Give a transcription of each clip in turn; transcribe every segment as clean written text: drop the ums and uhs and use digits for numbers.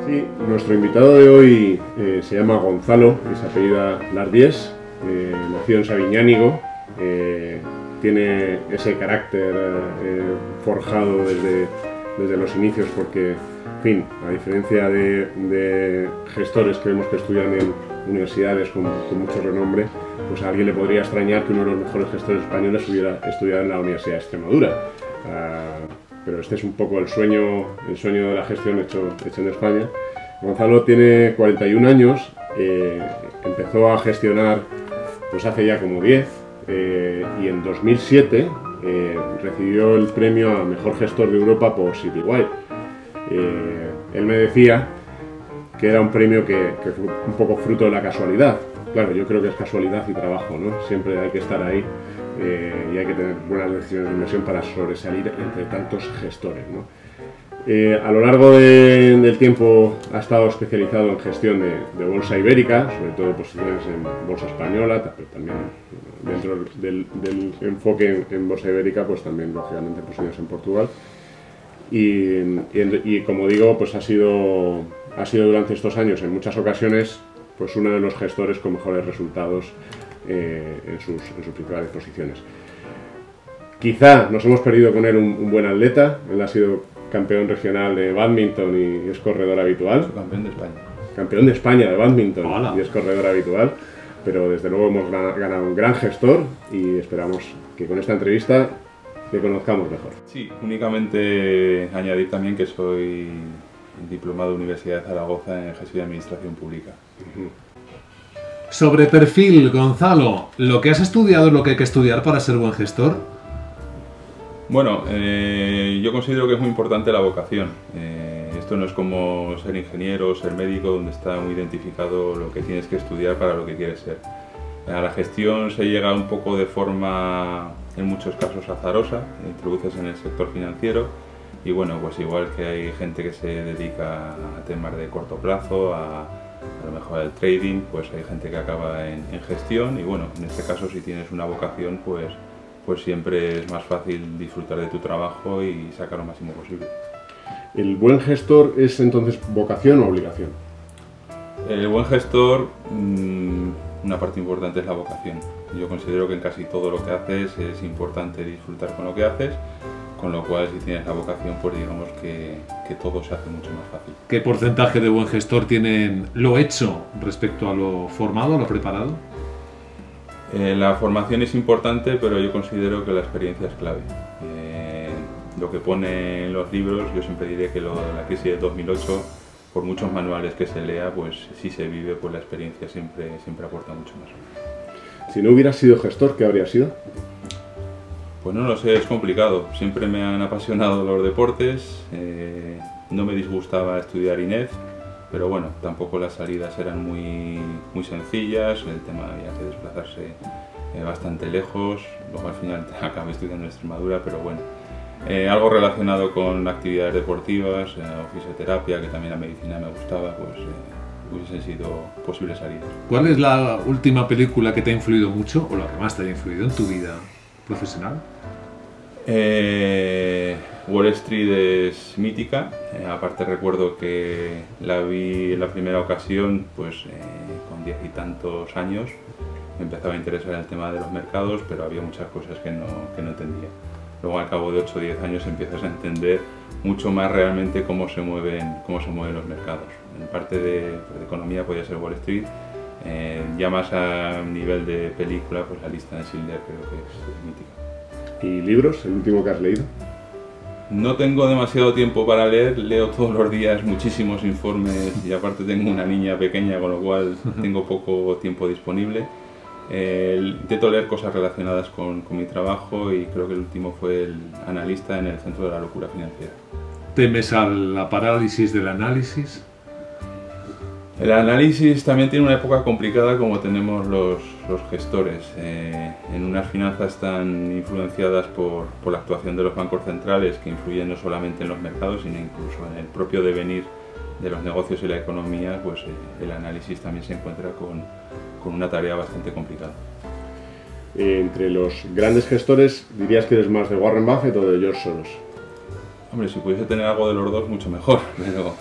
Sí, nuestro invitado de hoy se llama Gonzalo, y se apellida Lardíez, nació en Sabiñánigo, tiene ese carácter forjado desde los inicios porque, en fin, a diferencia de gestores que vemos que estudian en universidades con mucho renombre, pues a alguien le podría extrañar que uno de los mejores gestores españoles hubiera estudiado en la Universidad de Extremadura. Pero este es un poco el sueño de la gestión hecho en España. Gonzalo tiene 41 años, empezó a gestionar pues hace ya como 10 y en 2007 recibió el premio a Mejor Gestor de Europa por Citywide. Él me decía que era un premio que fue un poco fruto de la casualidad. Claro, yo creo que es casualidad y trabajo, ¿no? Siempre hay que estar ahí y hay que tener buenas decisiones de inversión para sobresalir entre tantos gestores, ¿no? A lo largo del tiempo ha estado especializado en gestión de bolsa ibérica, sobre todo posiciones en bolsa española, pero también dentro del enfoque en bolsa ibérica, pues también lógicamente posiciones en Portugal. Y como digo, pues ha sido durante estos años en muchas ocasiones pues uno de los gestores con mejores resultados en sus principales posiciones. Quizá nos hemos perdido con él un buen atleta. Él ha sido campeón regional de bádminton y es corredor habitual. Campeón de España. Campeón de España de bádminton. Hola. Y es corredor habitual. Pero desde luego hemos ganado un gran gestor y esperamos que con esta entrevista le conozcamos mejor. Sí, únicamente añadir también que soy diplomado de Universidad de Zaragoza en Gestión y Administración Pública. Sobre perfil, Gonzalo, ¿lo que has estudiado es lo que hay que estudiar para ser buen gestor? Bueno, yo considero que es muy importante la vocación. Esto no es como ser ingeniero o ser médico, donde está muy identificado lo que tienes que estudiar para lo que quieres ser. A la gestión se llega un poco de forma, en muchos casos, azarosa, te introduces en el sector financiero y bueno, pues igual que hay gente que se dedica a temas de corto plazo, a lo mejor al trading, pues hay gente que acaba en gestión y bueno, en este caso si tienes una vocación, pues siempre es más fácil disfrutar de tu trabajo y sacar lo máximo posible. ¿El buen gestor es entonces vocación o obligación? El buen gestor, una parte importante es la vocación. Yo considero que en casi todo lo que haces es importante disfrutar con lo que haces, con lo cual si tienes la vocación, pues digamos que todo se hace mucho más fácil. ¿Qué porcentaje de buen gestor tienen lo hecho respecto a lo formado, a lo preparado? La formación es importante, pero yo considero que la experiencia es clave. Lo que pone en los libros, yo siempre diré que la crisis de 2008, por muchos manuales que se lea, pues si se vive, pues la experiencia siempre aporta mucho más. Si no hubieras sido gestor, ¿qué habría sido? Pues no lo sé, es complicado. Siempre me han apasionado los deportes, no me disgustaba estudiar INEF, pero bueno, tampoco las salidas eran muy sencillas, el tema había que desplazarse bastante lejos, luego al final acabé estudiando en Extremadura, pero bueno. Algo relacionado con actividades deportivas, o fisioterapia, que también la medicina me gustaba, pues hubiesen sido posibles salidas. ¿Cuál es la última película que te ha influido mucho o la que más te ha influido en tu vida profesional? Wall Street es mítica, aparte recuerdo que la vi en la primera ocasión pues con 10 y tantos años, me empezaba a interesar el tema de los mercados, pero había muchas cosas que no entendía. Luego al cabo de 8 o 10 años empiezas a entender mucho más realmente cómo se mueven los mercados. En parte de economía podía ser Wall Street, ya más a nivel de película, pues La lista de Schindler creo que es mítica. ¿Y libros? ¿El último que has leído? No tengo demasiado tiempo para leer, leo todos los días muchísimos informes y aparte tengo una niña pequeña, con lo cual tengo poco tiempo disponible. Intento leer cosas relacionadas con mi trabajo y creo que el último fue El analista en el centro de la locura financiera. ¿Temes a la parálisis del análisis? El análisis también tiene una época complicada como tenemos los gestores. En unas finanzas tan influenciadas por la actuación de los bancos centrales que influyen no solamente en los mercados sino incluso en el propio devenir de los negocios y la economía, pues el análisis también se encuentra con una tarea bastante complicada. Entre los grandes gestores, ¿dirías que eres más de Warren Buffett o de George Soros? Hombre, si pudiese tener algo de los dos, mucho mejor, pero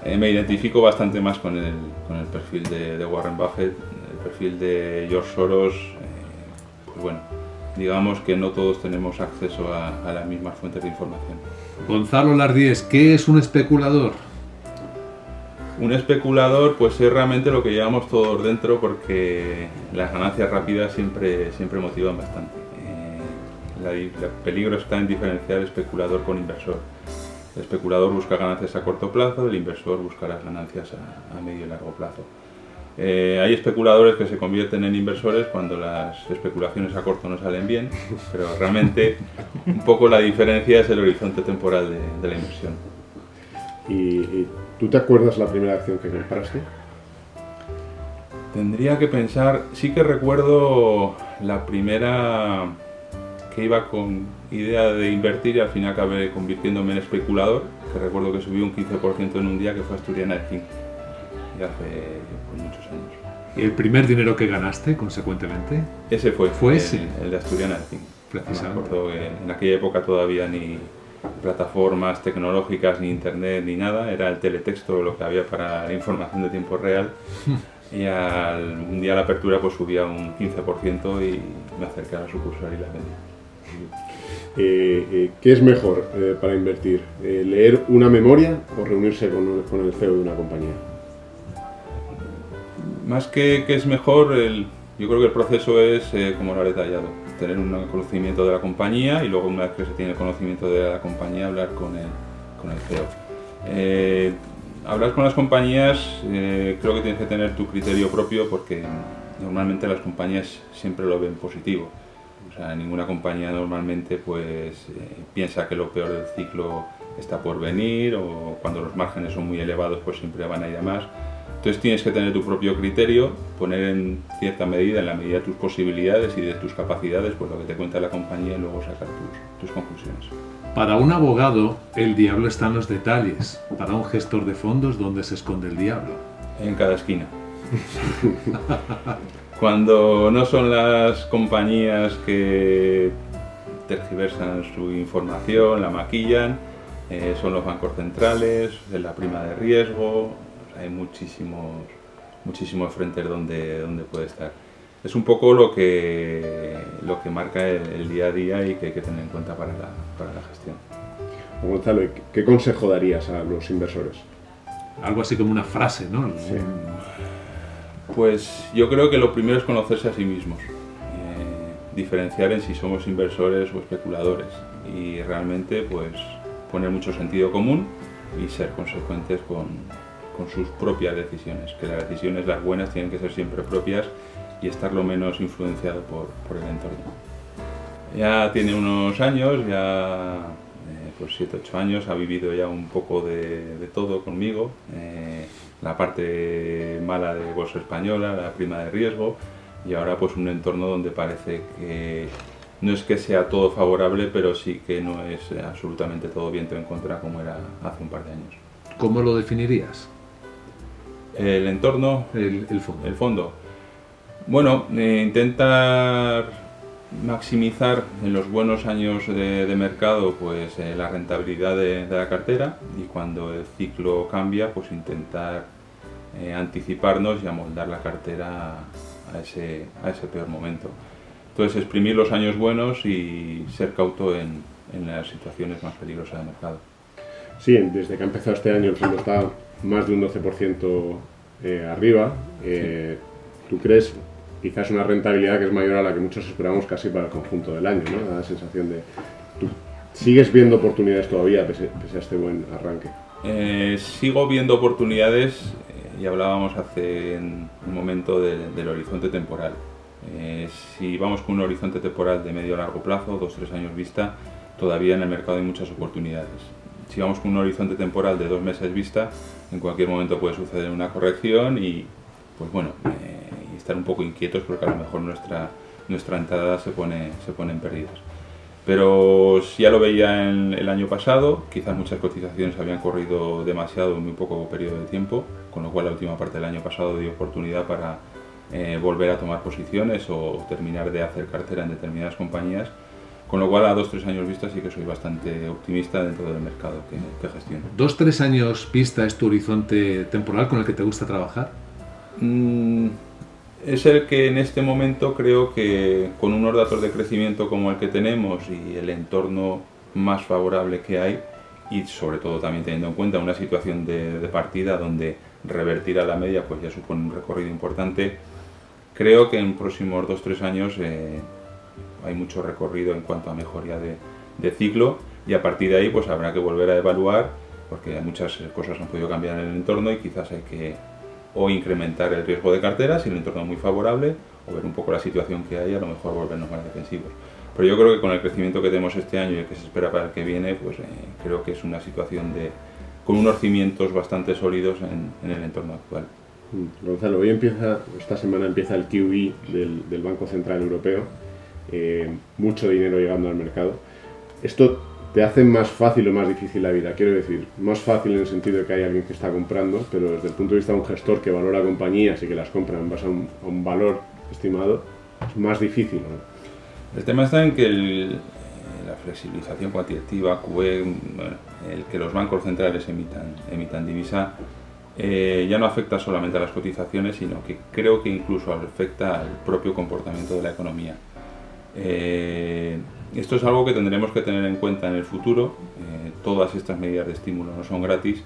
me identifico bastante más con el perfil de Warren Buffett, el perfil de George Soros. Pues bueno, digamos que no todos tenemos acceso a las mismas fuentes de información. Gonzalo Lardíez, ¿qué es un especulador? Un especulador pues es realmente lo que llevamos todos dentro, porque las ganancias rápidas siempre motivan bastante. El peligro está en diferenciar especulador con inversor. El especulador busca ganancias a corto plazo, el inversor busca las ganancias a medio y largo plazo. Hay especuladores que se convierten en inversores cuando las especulaciones a corto no salen bien, pero realmente un poco la diferencia es el horizonte temporal de la inversión. ¿Y tú te acuerdas la primera acción que compraste? Tendría que pensar, sí que recuerdo la primera que iba con idea de invertir y al final acabé convirtiéndome en especulador, que recuerdo que subí un 15% en un día, que fue Asturiana de Zinc, y hace pues, muchos años. ¿Y el primer dinero que ganaste, consecuentemente? Ese fue ese? El de Asturiana de Zinc. Precisamente. Me acuerdo que en aquella época todavía ni plataformas tecnológicas, ni internet, ni nada, era el teletexto lo que había para la información de tiempo real. Y un día a la apertura pues subía un 15% y me acerqué a la sucursal y la vendí. ¿Qué es mejor para invertir? ¿Leer una memoria o reunirse con el CEO de una compañía? Más que es mejor, yo creo que el proceso es como lo he detallado, tener un conocimiento de la compañía y luego, una vez que se tiene el conocimiento de la compañía, hablar con el CEO. Hablar con las compañías, creo que tienes que tener tu criterio propio, porque normalmente las compañías siempre lo ven positivo. O sea, ninguna compañía normalmente pues piensa que lo peor del ciclo está por venir, o cuando los márgenes son muy elevados pues siempre van a ir a más. Entonces tienes que tener tu propio criterio, poner en cierta medida, en la medida de tus posibilidades y de tus capacidades, pues lo que te cuenta la compañía, y luego sacar tus conclusiones. Para un abogado, el diablo está en los detalles. Para un gestor de fondos, ¿dónde se esconde el diablo? En cada esquina. Cuando no son las compañías que tergiversan su información, la maquillan, son los bancos centrales, la prima de riesgo. Hay muchísimos frentes donde puede estar. Es un poco lo que marca el día a día y que hay que tener en cuenta para la gestión. Gonzalo, ¿qué consejo darías a los inversores? Algo así como una frase, ¿no? Sí. Pues yo creo que lo primero es conocerse a sí mismos, diferenciar en si somos inversores o especuladores, y realmente pues poner mucho sentido común y ser consecuentes con sus propias decisiones, que las decisiones, las buenas, tienen que ser siempre propias y estar lo menos influenciado por el entorno. Ya tiene unos años, ya pues 7, 8 años, ha vivido ya un poco de todo conmigo, la parte mala de bolsa española, la prima de riesgo, y ahora pues un entorno donde parece que no es que sea todo favorable, pero sí que no es absolutamente todo viento en contra como era hace un par de años. ¿Cómo lo definirías? El entorno, El fondo. El fondo. Bueno, intentar maximizar en los buenos años de mercado pues la rentabilidad de la cartera, y cuando el ciclo cambia pues intentar anticiparnos y amoldar la cartera a ese peor momento. Entonces exprimir los años buenos y ser cauto en las situaciones más peligrosas del mercado. Sí, desde que ha empezado este año el fondo está más de un 12% arriba. ¿Tú crees quizás una rentabilidad que es mayor a la que muchos esperamos casi para el conjunto del año, ¿no? Da la sensación de... ¿Tú sigues viendo oportunidades todavía pese a este buen arranque? Sigo viendo oportunidades, y hablábamos hace un momento del horizonte temporal. Si vamos con un horizonte temporal de medio a largo plazo, 2-3 años vista, todavía en el mercado hay muchas oportunidades. Si vamos con un horizonte temporal de 2 meses vista, en cualquier momento puede suceder una corrección y, pues bueno, y estar un poco inquietos porque a lo mejor nuestra entrada se pone en pérdidas. Pero si ya lo veía en el año pasado, quizás muchas cotizaciones habían corrido demasiado en muy poco periodo de tiempo, con lo cual la última parte del año pasado dio oportunidad para volver a tomar posiciones o terminar de hacer cartera en determinadas compañías. Con lo cual, a 2-3 años vista sí que soy bastante optimista dentro del mercado que gestiono. 2-3 años vista es tu horizonte temporal con el que te gusta trabajar. Es el que en este momento creo que con unos datos de crecimiento como el que tenemos y el entorno más favorable que hay, y sobre todo también teniendo en cuenta una situación de partida donde revertir a la media pues ya supone un recorrido importante, creo que en próximos 2-3 años hay mucho recorrido en cuanto a mejoría de ciclo, y a partir de ahí pues habrá que volver a evaluar, porque muchas cosas han podido cambiar en el entorno y quizás hay que o incrementar el riesgo de cartera si el entorno es muy favorable, o ver un poco la situación que hay, a lo mejor volvernos más defensivos. Pero yo creo que con el crecimiento que tenemos este año y el que se espera para el que viene, pues creo que es una situación con unos cimientos bastante sólidos en el entorno actual. Gonzalo, esta semana empieza el QE del Banco Central Europeo, mucho dinero llegando al mercado. ¿Esto te hace más fácil o más difícil la vida? Quiero decir, más fácil en el sentido de que hay alguien que está comprando, pero desde el punto de vista de un gestor que valora compañías y que las compra en base a un valor estimado, es más difícil, ¿no? El tema está en que la flexibilización cuantitativa, QE, el que los bancos centrales emitan divisa, ya no afecta solamente a las cotizaciones, sino que creo que incluso afecta al propio comportamiento de la economía. Esto es algo que tendremos que tener en cuenta en el futuro. Todas estas medidas de estímulo no son gratis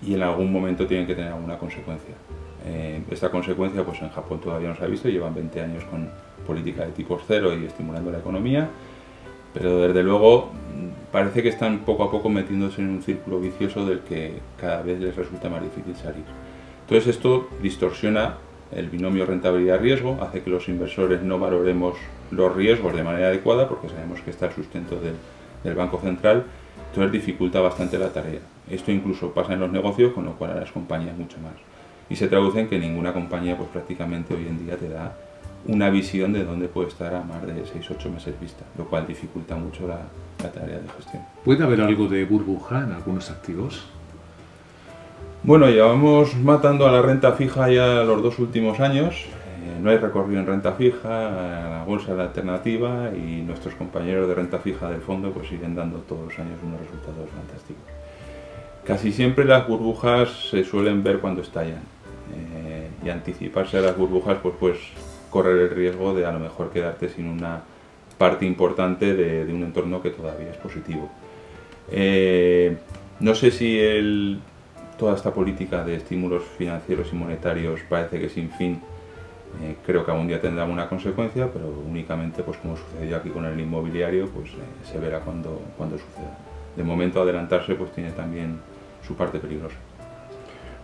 y en algún momento tienen que tener alguna consecuencia. Esta consecuencia pues en Japón todavía no se ha visto, llevan 20 años con política de tipos cero y estimulando la economía, pero desde luego parece que están poco a poco metiéndose en un círculo vicioso del que cada vez les resulta más difícil salir. Entonces esto distorsiona el binomio rentabilidad-riesgo, hace que los inversores no valoremos los riesgos de manera adecuada, porque sabemos que está el sustento del Banco Central, entonces dificulta bastante la tarea. Esto incluso pasa en los negocios, con lo cual a las compañías mucho más. Y se traduce en que ninguna compañía pues prácticamente hoy en día te da una visión de dónde puede estar a más de 6-8 meses vista, lo cual dificulta mucho la tarea de gestión. ¿Puede haber algo de burbuja en algunos activos? Bueno, llevamos matando a la renta fija ya los 2 últimos años. No hay recorrido en renta fija, la bolsa es la alternativa y nuestros compañeros de renta fija del fondo pues siguen dando todos los años unos resultados fantásticos. Casi siempre las burbujas se suelen ver cuando estallan y anticiparse a las burbujas pues correr el riesgo de a lo mejor quedarte sin una parte importante de un entorno que todavía es positivo. No sé si toda esta política de estímulos financieros y monetarios parece que sin fin. Creo que algún día tendrá una consecuencia, pero únicamente, pues como sucedió aquí con el inmobiliario, pues se verá cuando suceda. De momento adelantarse pues tiene también su parte peligrosa.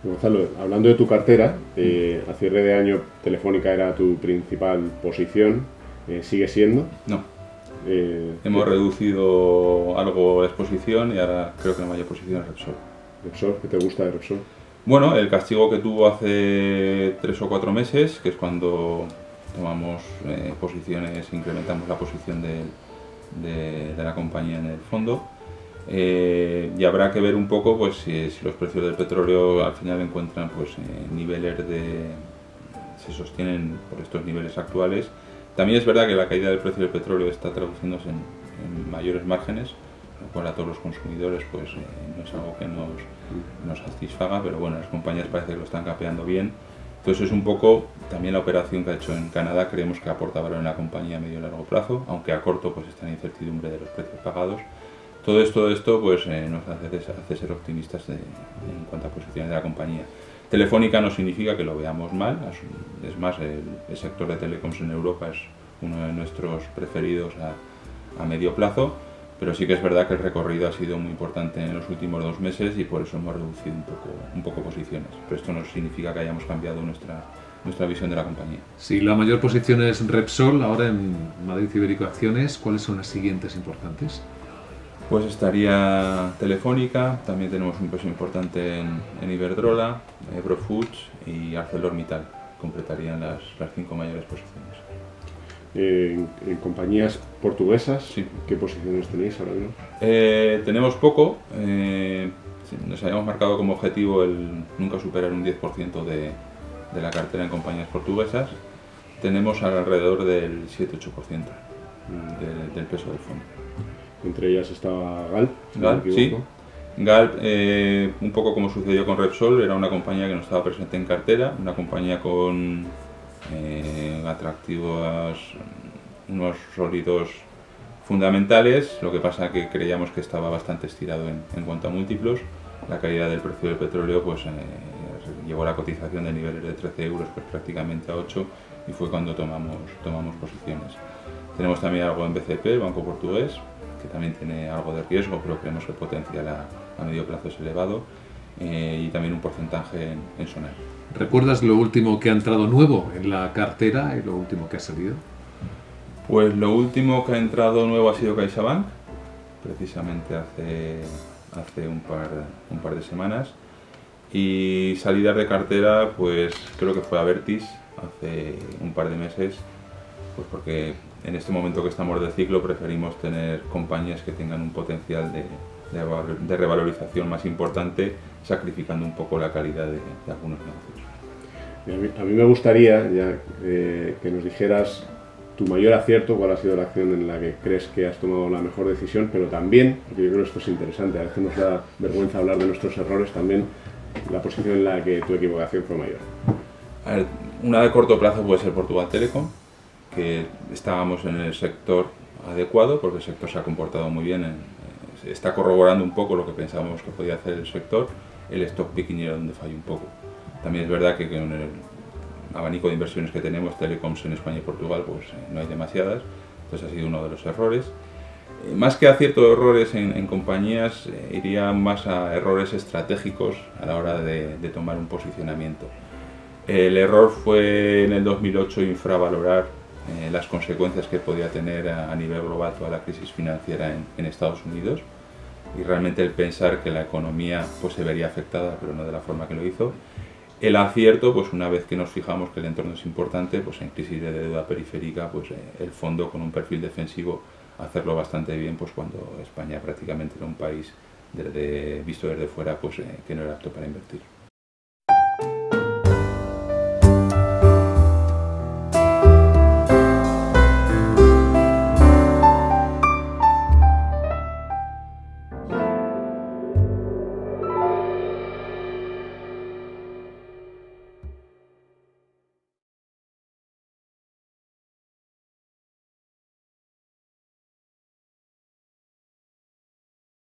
Gonzalo, hablando de tu cartera, a cierre de año Telefónica era tu principal posición, ¿sigue siendo? No. Hemos reducido algo la exposición y ahora creo que la mayor posición es Repsol. ¿Repsol? ¿Qué te gusta de Repsol? Bueno, el castigo que tuvo hace 3 o 4 meses, que es cuando tomamos posiciones, incrementamos la posición de la compañía en el fondo, y habrá que ver un poco pues si los precios del petróleo al final encuentran pues niveles se sostienen por estos niveles actuales. También es verdad que la caída del precio del petróleo está traduciéndose en mayores márgenes, lo cual a todos los consumidores pues no es algo que nos satisfaga, pero bueno, las compañías parece que lo están capeando bien. Entonces es un poco también la operación que ha hecho en Canadá, creemos que aporta valor en la compañía a medio y largo plazo, aunque a corto pues está en incertidumbre de los precios pagados. Todo esto pues nos hace ser optimistas en cuanto a posiciones de la compañía. Telefónica no significa que lo veamos mal, es más, el sector de telecoms en Europa es uno de nuestros preferidos a medio plazo, pero sí que es verdad que el recorrido ha sido muy importante en los últimos 2 meses y por eso hemos reducido un poco posiciones. Pero esto no significa que hayamos cambiado nuestra visión de la compañía. Si la mayor posición es Repsol, ahora en Madrid Ibérico Acciones, ¿cuáles son las siguientes importantes? Pues estaría Telefónica, también tenemos un peso importante en Iberdrola, Ebro Foods y ArcelorMittal. Completarían las 5 mayores posiciones. En compañías portuguesas, sí. ¿Qué posiciones tenéis ahora mismo? Tenemos poco. Nos habíamos marcado como objetivo el nunca superar un 10% de la cartera en compañías portuguesas. Tenemos alrededor del 7-8%. del peso del fondo. Entre ellas estaba Galp, si no me Galp, sí. equivoco. Galp, un poco como sucedió con Repsol, era una compañía que no estaba presente en cartera, una compañía con atractivos, unos sólidos fundamentales, lo que pasa que creíamos que estaba bastante estirado en cuanto a múltiplos. La caída del precio del petróleo pues llevó la cotización de niveles de 13 euros pues prácticamente a 8 y fue cuando tomamos posiciones. Tenemos también algo en BCP, el banco portugués, que también tiene algo de riesgo, pero creemos que el potencial a medio plazo es elevado, y también un porcentaje en Sonar. ¿Recuerdas lo último que ha entrado nuevo en la cartera y lo último que ha salido? Pues lo último que ha entrado nuevo ha sido CaixaBank, precisamente hace un par de semanas, y salidas de cartera pues creo que fue Abertis hace un par de meses, pues porque en este momento que estamos de ciclo preferimos tener compañías que tengan un potencial de revalorización más importante, sacrificando un poco la calidad de algunos negocios. A mí me gustaría ya, que nos dijeras tu mayor acierto, cuál ha sido la acción en la que crees que has tomado la mejor decisión, pero también, porque yo creo que esto es interesante, a veces nos da vergüenza hablar de nuestros errores, también la posición en la que tu equivocación fue mayor. A ver, una de corto plazo puede ser Portugal Telecom, que estábamos en el sector adecuado, porque el sector se ha comportado muy bien, está corroborando un poco lo que pensábamos que podía hacer el sector. El stock picking era donde falló un poco. También es verdad que con el abanico de inversiones que tenemos, telecoms en España y Portugal, pues no hay demasiadas, entonces ha sido uno de los errores. Más que a ciertos errores en compañías, iría más a errores estratégicos a la hora de tomar un posicionamiento. El error fue en el 2008 infravalorar las consecuencias que podía tener a nivel global toda la crisis financiera en Estados Unidos, y realmente el pensar que la economía pues se vería afectada, pero no de la forma que lo hizo. El acierto, pues una vez que nos fijamos que el entorno es importante, pues en crisis de deuda periférica, pues el fondo con un perfil defensivo, hacerlo bastante bien, pues cuando España prácticamente era un país visto desde fuera, pues que no era apto para invertir.